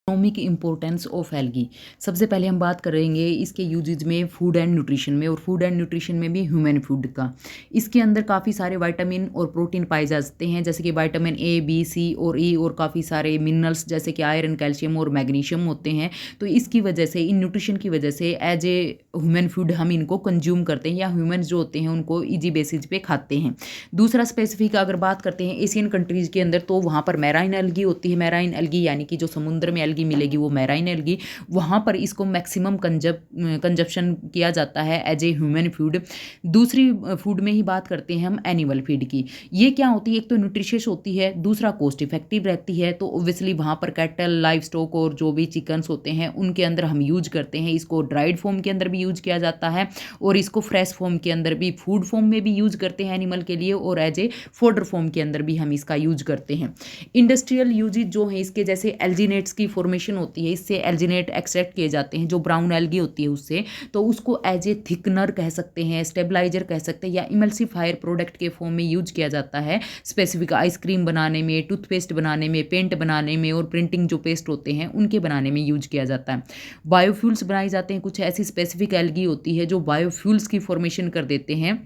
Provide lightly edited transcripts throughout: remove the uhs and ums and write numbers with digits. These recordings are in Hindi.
Economic importance of algae. सबसे पहले हम बात करेंगे इसके यूजेज में फूड एंड न्यूट्रिशन में, और फूड एंड न्यूट्रिशन में भी ह्यूमन फूड का। इसके अंदर काफ़ी सारे विटामिन और प्रोटीन पाए जाते हैं, जैसे कि विटामिन ए, बी, सी और ई, और काफ़ी सारे मिनरल्स जैसे कि आयरन, कैल्शियम और मैग्नीशियम होते हैं। तो इसकी वजह से, इन न्यूट्रिशन की वजह से एज ए ह्यूमन फूड हम इनको कंज्यूम करते हैं, या ह्यूमन जो होते हैं उनको ईजी बेसिस पे खाते हैं। दूसरा स्पेसिफिक अगर बात करते हैं एशियन कंट्रीज़ के अंदर, तो वहाँ पर मैराइन एल्गी होती है। मैराइन एल्गी यानी कि जो समुद्र में एल्गी मिलेगी वो मैराइन एल्गी, वहाँ पर इसको मैक्सिमम कंजप्शन किया जाता है एज ए ह्यूमन फूड। दूसरी फूड में ही बात करते हैं हम एनिमल फीड की। ये क्या होती है, एक तो न्यूट्रिशियस होती है, दूसरा कॉस्ट इफेक्टिव रहती है। तो ओब्वियसली वहाँ पर कैटल, लाइव स्टॉक और जो भी चिकन्स होते हैं उनके अंदर हम यूज करते हैं। इसको ड्राइड फॉर्म के अंदर भी यूज किया जाता है, और इसको फ्रेश फॉर्म के अंदर भी, फूड फॉर्म में भी यूज करते हैं एनिमल के लिए, और एज ए फोडर फॉर्म के अंदर भी हम इसका यूज करते हैं। इंडस्ट्रियल यूजेज जो है इसके, जैसे एल्जिनेट्स की फॉर्मेशन होती है, इससे एल्जिनेट एक्सट्रैक्ट किए जाते हैं जो ब्राउन एल्गी होती है उससे। तो उसको एज ए थिकनर कह सकते हैं, स्टेबलाइजर कह सकते हैं, या इमल्सिफायर प्रोडक्ट के फॉर्म में यूज किया जाता है स्पेसिफिक आइसक्रीम बनाने में, टूथपेस्ट बनाने में, पेंट बनाने में, और प्रिंटिंग जो पेस्ट होते हैं उनके बनाने में यूज किया जाता है। बायोफ्यूल्स बनाए जाते हैं, कुछ ऐसी स्पेसिफिक एल्गी होती है जो बायोफ्यूल्स की फॉर्मेशन कर देते हैं।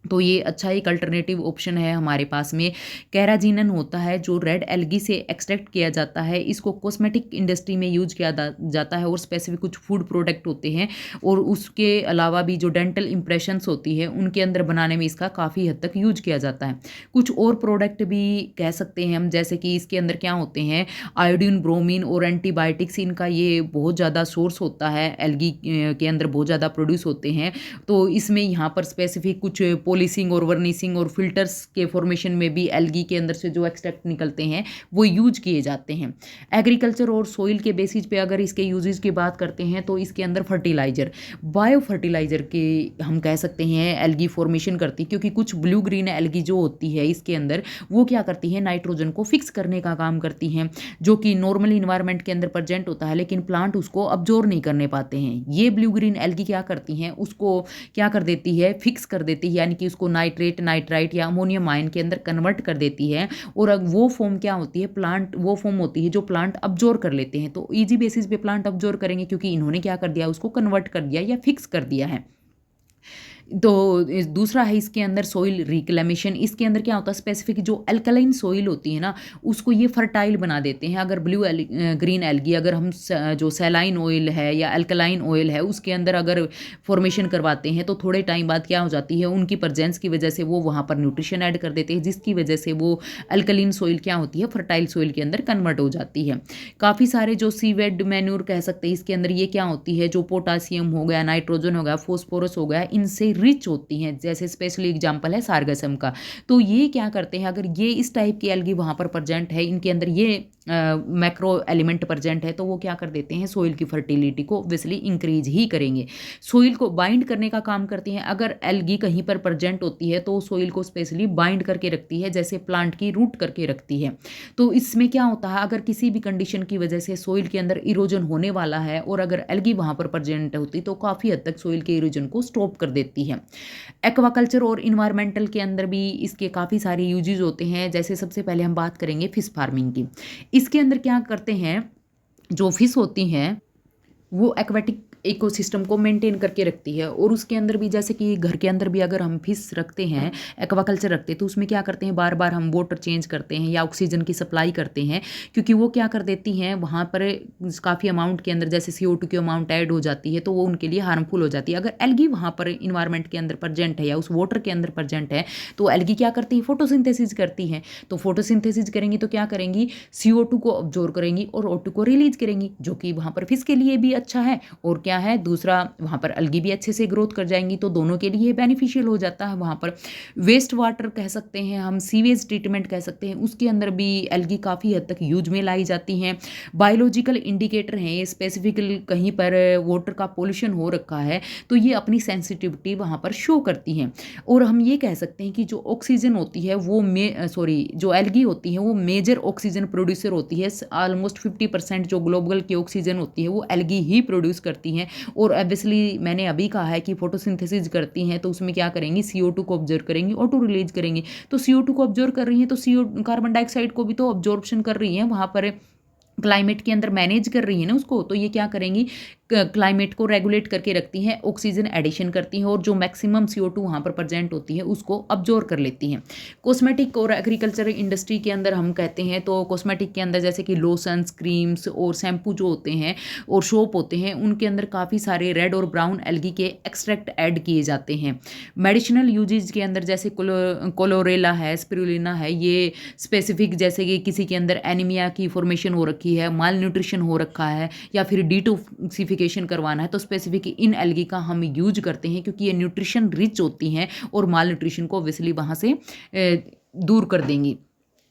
तो ये अच्छा एक अल्टरनेटिव ऑप्शन है हमारे पास में। कैराजीनन होता है जो रेड एल्गी से एक्सट्रैक्ट किया जाता है, इसको कॉस्मेटिक इंडस्ट्री में यूज किया जाता है, और स्पेसिफिक कुछ फूड प्रोडक्ट होते हैं, और उसके अलावा भी जो डेंटल इंप्रेशंस होती है उनके अंदर बनाने में इसका काफ़ी हद तक यूज किया जाता है। कुछ और प्रोडक्ट भी कह सकते हैं हम, जैसे कि इसके अंदर क्या होते हैं, आयोडीन, ब्रोमीन और एंटीबायोटिक्स, इनका ये बहुत ज़्यादा सोर्स होता है, एल्गी के अंदर बहुत ज़्यादा प्रोड्यूस होते हैं। तो इसमें यहाँ पर स्पेसिफिक कुछ पॉलिशिंग और वर्निशिंग और फिल्टर्स के फॉर्मेशन में भी एल्गी के अंदर से जो एक्सट्रैक्ट निकलते हैं वो यूज किए जाते हैं। एग्रीकल्चर और सोइल के बेसिस पे अगर इसके यूजेस की बात करते हैं, तो इसके अंदर फर्टिलाइजर, बायो फर्टिलाइजर के हम कह सकते हैं एल्गी फॉर्मेशन करती है, क्योंकि कुछ ब्लू ग्रीन एल्गी जो होती है इसके अंदर, वो क्या करती है, नाइट्रोजन को फिक्स करने का काम करती हैं, जो कि नॉर्मली इन्वायरमेंट के अंदर प्रेजेंट होता है, लेकिन प्लांट उसको अब्जॉर्ब नहीं करने पाते हैं। ये ब्लू ग्रीन एल्गी क्या करती हैं, उसको क्या कर देती है, फिक्स कर देती है, यानी कि उसको नाइट्रेट, नाइट्राइट या अमोनियम आयन के अंदर कन्वर्ट कर देती है। और वो फॉर्म क्या होती है, प्लांट वो फॉर्म होती है जो प्लांट अब्जॉर्ब कर लेते हैं। तो इजी बेसिस पे प्लांट अब्जॉर्ब करेंगे, क्योंकि इन्होंने क्या कर दिया, उसको कन्वर्ट कर दिया या फिक्स कर दिया है। तो दूसरा है इसके अंदर सॉइल रिक्लेमेशन। इसके अंदर क्या होता है, स्पेसिफिक जो अल्कलाइन सॉइल होती है ना, उसको ये फर्टाइल बना देते हैं। अगर ब्लू ग्रीन एल्गी, अगर हम जो सैलाइन ऑयल है या अल्कलाइन ऑयल है उसके अंदर अगर फॉर्मेशन करवाते हैं, तो थोड़े टाइम बाद क्या हो जाती है, उनकी प्रेजेंस की वजह से वो वहाँ पर न्यूट्रिशन ऐड कर देते हैं, जिसकी वजह से वो अल्कलाइन सॉइल क्या होती है, फर्टाइल सॉइल के अंदर कन्वर्ट हो जाती है। काफ़ी सारे जो सीवेड मैन्योर कह सकते हैं, इसके अंदर ये क्या होती है, जो पोटासियम हो गया, नाइट्रोजन हो गया, फॉस्फोरस हो गया, इनसे रिच होती हैं, जैसे स्पेशली एग्जांपल है सार्गसम का। तो ये क्या करते हैं, अगर ये इस टाइप की एल्गी वहाँ पर प्रेजेंट है, इनके अंदर ये मैक्रो एलिमेंट प्रेजेंट है, तो वो क्या कर देते हैं, सोइल की फर्टिलिटी को ऑब्वियसली इंक्रीज ही करेंगे, सोइल को बाइंड करने का काम करती हैं। अगर एल्गी कहीं पर प्रेजेंट होती है तो सोइल को स्पेशली बाइंड करके रखती है, जैसे प्लांट की रूट करके रखती है। तो इसमें क्या होता है, अगर किसी भी कंडीशन की वजह से सोइल के अंदर इरोजन होने वाला है, और अगर एल्गी वहाँ पर प्रेजेंट होती, तो काफ़ी हद तक सोइल के इरोजन को स्टॉप कर देती है। एक्वाकल्चर और इन्वायरमेंटल के अंदर भी इसके काफ़ी सारे यूजेस होते हैं। जैसे सबसे पहले हम बात करेंगे फिश फार्मिंग की। इसके अंदर क्या करते हैं, जो फिश होती हैं वो एक्वेटिक इकोसिस्टम को मेंटेन करके रखती है, और उसके अंदर भी, जैसे कि घर के अंदर भी अगर हम फिश रखते हैं, एक्वाकल्चर रखते हैं, तो उसमें क्या करते हैं, बार बार हम वाटर चेंज करते हैं या ऑक्सीजन की सप्लाई करते हैं, क्योंकि वो क्या कर देती हैं, वहाँ पर काफ़ी अमाउंट के अंदर जैसे CO2 की अमाउंट ऐड हो जाती है, तो वो उनके लिए हार्मफुल हो जाती है। अगर एल्गी वहाँ पर इन्वायरमेंट के अंदर प्रेजेंट है या उस वाटर के अंदर प्रेजेंट है, तो एल्गी क्या करती है, फोटोसिंथेसिस करती है। तो फोटोसिंथेसिस करेंगी तो क्या करेंगी, CO2 को ऑब्जॉर्व करेंगी और O2 को रिलीज करेंगी, जो कि वहाँ पर फिश के लिए भी अच्छा है, और क्या है, दूसरा वहाँ पर एल्गी भी अच्छे से ग्रोथ कर जाएंगी, तो दोनों के लिए बेनिफिशियल हो जाता है। वहाँ पर वेस्ट वाटर कह सकते हैं हम, सीवेज ट्रीटमेंट कह सकते हैं, उसके अंदर भी एल्गी काफ़ी हद तक यूज में लाई जाती हैं। बायोलॉजिकल इंडिकेटर हैं ये, स्पेसिफिकली कहीं पर वाटर का पोल्यूशन हो रखा है तो ये अपनी सेंसिटिविटी वहाँ पर शो करती हैं। और हम ये कह सकते हैं कि जो ऑक्सीजन होती है वो जो एल्गी होती है वो मेजर ऑक्सीजन प्रोड्यूसर होती है। ऑलमोस्ट 50% जो ग्लोबल की ऑक्सीजन होती है वो एल्गी ही प्रोड्यूस करती हैं। और ऑब्वियसली मैंने अभी कहा है कि फोटोसिंथेसिस करती हैं, तो उसमें क्या करेंगी, CO2 को ऑब्जर्व करेंगी, O2 रिलीज करेंगी। तो CO2 को ऑब्जर्व कर रही हैं तो CO कार्बन डाइऑक्साइड को भी तो ऑब्जॉर्प्शन कर रही हैं वहाँ पर क्लाइमेट के अंदर मैनेज कर रही है ना उसको, तो ये क्या करेंगी, क्लाइमेट को रेगुलेट करके रखती हैं, ऑक्सीजन एडिशन करती हैं और जो मैक्सिमम CO2 वहाँ पर प्रेजेंट होती है उसको अब्जॉर्ब कर लेती हैं। कॉस्मेटिक और एग्रीकल्चर इंडस्ट्री के अंदर हम कहते हैं तो कॉस्मेटिक के अंदर जैसे कि लोशंस, क्रीम्स और शैम्पू जो होते हैं और सोप होते हैं, उनके अंदर काफ़ी सारे रेड और ब्राउन एल्गी के एक्सट्रैक्ट ऐड किए जाते हैं। मेडिसिनल यूजेज के अंदर जैसे कोलोरेला है, स्पिरुलिना है, ये स्पेसिफिक जैसे कि किसी के अंदर एनीमिया की फॉर्मेशन हो रखी है, माल न्यूट्रिशन हो रखा है या फिर डिटॉक्सिफिकेशन करवाना है, तो स्पेसिफिक इन एल्गी का हम यूज करते हैं क्योंकि ये न्यूट्रिशन रिच होती हैं और माल न्यूट्रिशन को ऑब्वियसली वहाँ से दूर कर देंगी।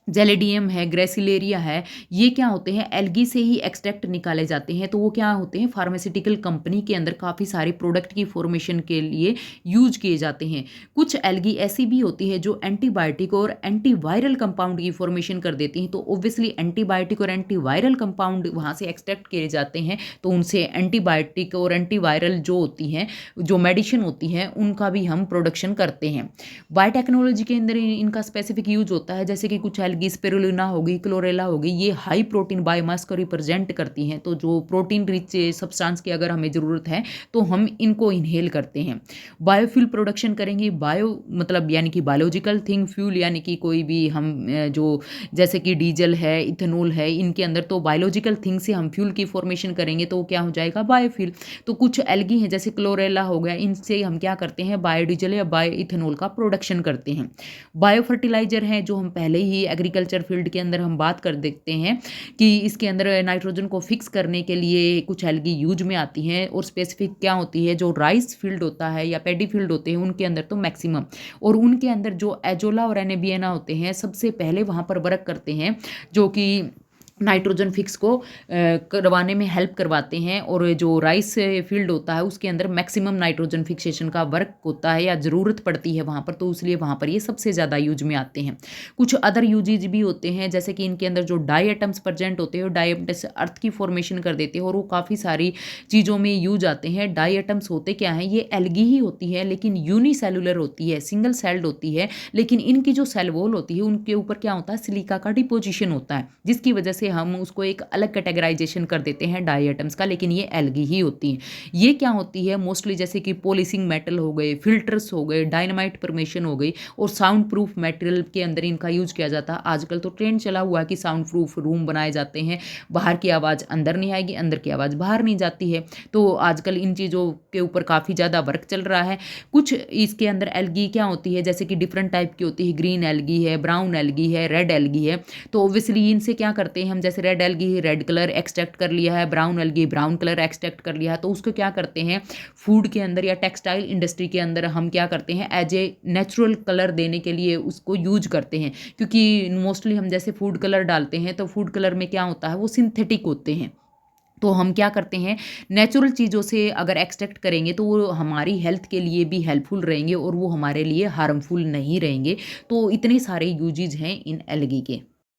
जेलेडियम है, ग्रेसिलेरिया है, ये क्या होते हैं, एल्गी से ही एक्सट्रैक्ट निकाले जाते हैं। तो वो क्या होते हैं, फार्मास्यूटिकल कंपनी के अंदर काफ़ी सारे प्रोडक्ट की फॉर्मेशन के लिए यूज किए जाते हैं। कुछ एल्गी ऐसी भी होती है जो एंटीबायोटिक और एंटीवायरल कंपाउंड की फॉर्मेशन कर देती हैं। तो ऑब्वियसली एंटीबायोटिक और एंटीवायरल कंपाउंड वहाँ से एक्सट्रैक्ट किए जाते हैं, तो उनसे एंटीबायोटिक और एंटीवायरल जो होती हैं, जो मेडिसिन होती है, उनका भी हम प्रोडक्शन करते हैं। बायोटेक्नोलॉजी के अंदर इनका स्पेसिफिक यूज होता है, जैसे कि कुछ एल्गी स्पिरुलिना होगी, क्लोरेला होगी, ये हाई प्रोटीन बायोमास को रिप्रेजेंट करती हैं। तो जो प्रोटीन रिच सब्सटेंस की अगर हमें ज़रूरत है तो हम इनको इनहेल करते हैं। बायोफ्यूल प्रोडक्शन करेंगे, बायो मतलब यानी कि बायोलॉजिकल थिंग, फ्यूल यानी कि कोई भी हम जो जैसे कि डीजल है, इथेनॉल है, इनके अंदर तो बायोलॉजिकल थिंग से हम फ्यूल की फॉर्मेशन करेंगे तो क्या हो जाएगा, बायोफ्यूल। तो कुछ एल्गी हैं जैसे क्लोरेला हो गया, इनसे हम क्या करते हैं, बायोडीजल या बायो इथेनॉल का प्रोडक्शन करते हैं। बायो फर्टिलाइजर हैं जो हम पहले ही एग्रीकल्चर फील्ड के अंदर हम बात कर देखते हैं कि इसके अंदर नाइट्रोजन को फिक्स करने के लिए कुछ एल्गी यूज में आती हैं और स्पेसिफिक क्या होती है, जो राइस फील्ड होता है या पैडी फील्ड होते हैं उनके अंदर तो मैक्सिमम, और उनके अंदर जो एजोला और एनेबियाना होते हैं सबसे पहले वहाँ पर वर्क करते हैं, जो कि नाइट्रोजन फिक्स को करवाने में हेल्प करवाते हैं। और जो राइस फील्ड होता है उसके अंदर मैक्सिमम नाइट्रोजन फिक्सेशन का वर्क होता है या ज़रूरत पड़ती है वहाँ पर, तो इसलिए वहाँ पर ये सबसे ज़्यादा यूज में आते हैं। कुछ अदर यूजेज भी होते हैं जैसे कि इनके अंदर जो डाई एटम्स प्रेजेंट होते हैं, डाई एटम्स अर्थ की फॉर्मेशन कर देते हैं और वो काफ़ी सारी चीज़ों में यूज आते हैं। डाई एटम्स होते क्या हैं, ये एल्गी ही होती है लेकिन यूनिसेलुलर होती है, सिंगल सेल्ड होती है, लेकिन इनकी जो सेल वॉल होती है उनके ऊपर क्या होता है, सिलिका का डिपोजिशन होता है, जिसकी वजह से हम उसको एक अलग कैटेगराइजेशन कर देते हैं डाई एटम्स का, लेकिन ये एल्गी ही होती हैं। ये क्या होती है मोस्टली, जैसे कि पॉलिशिंग मेटल हो गए, फिल्टर्स हो गए, डायनामाइट फॉर्मेशन हो गई और साउंड प्रूफ मटेरियल के अंदर इनका यूज किया जाता है। आजकल तो ट्रेंड चला हुआ है कि साउंड प्रूफ रूम बनाए जाते हैं, बाहर की आवाज़ अंदर नहीं आएगी, अंदर की आवाज़ बाहर नहीं जाती है। तो आजकल इन चीज़ों के ऊपर काफ़ी ज़्यादा वर्क चल रहा है। कुछ इसके अंदर एल्गी क्या होती है, जैसे कि डिफरेंट टाइप की होती है, ग्रीन एल्गी है, ब्राउन एल्गी है, रेड एल्गी है। तो ऑब्वियसली इनसे क्या करते हैं हम, जैसे red algae red colour extract कर लिया है, brown algae brown colour extract कर लिया है, तो उसको क्या करते हैं फूड के अंदर या टेक्सटाइल इंडस्ट्री के अंदर हम क्या करते हैं, एज ए नेचुरल कलर देने के लिए उसको यूज करते हैं। क्योंकि मोस्टली हम जैसे फूड कलर डालते हैं तो फूड कलर में क्या होता है, वो सिंथेटिक होते हैं। तो हम क्या करते हैं, नेचुरल चीज़ों से अगर एक्सट्रैक्ट करेंगे तो वो हमारी हेल्थ के लिए भी हेल्पफुल रहेंगे और वो हमारे लिए हार्मफुल नहीं रहेंगे। तो इतने सारे यूजेज हैं इन एल्गी के।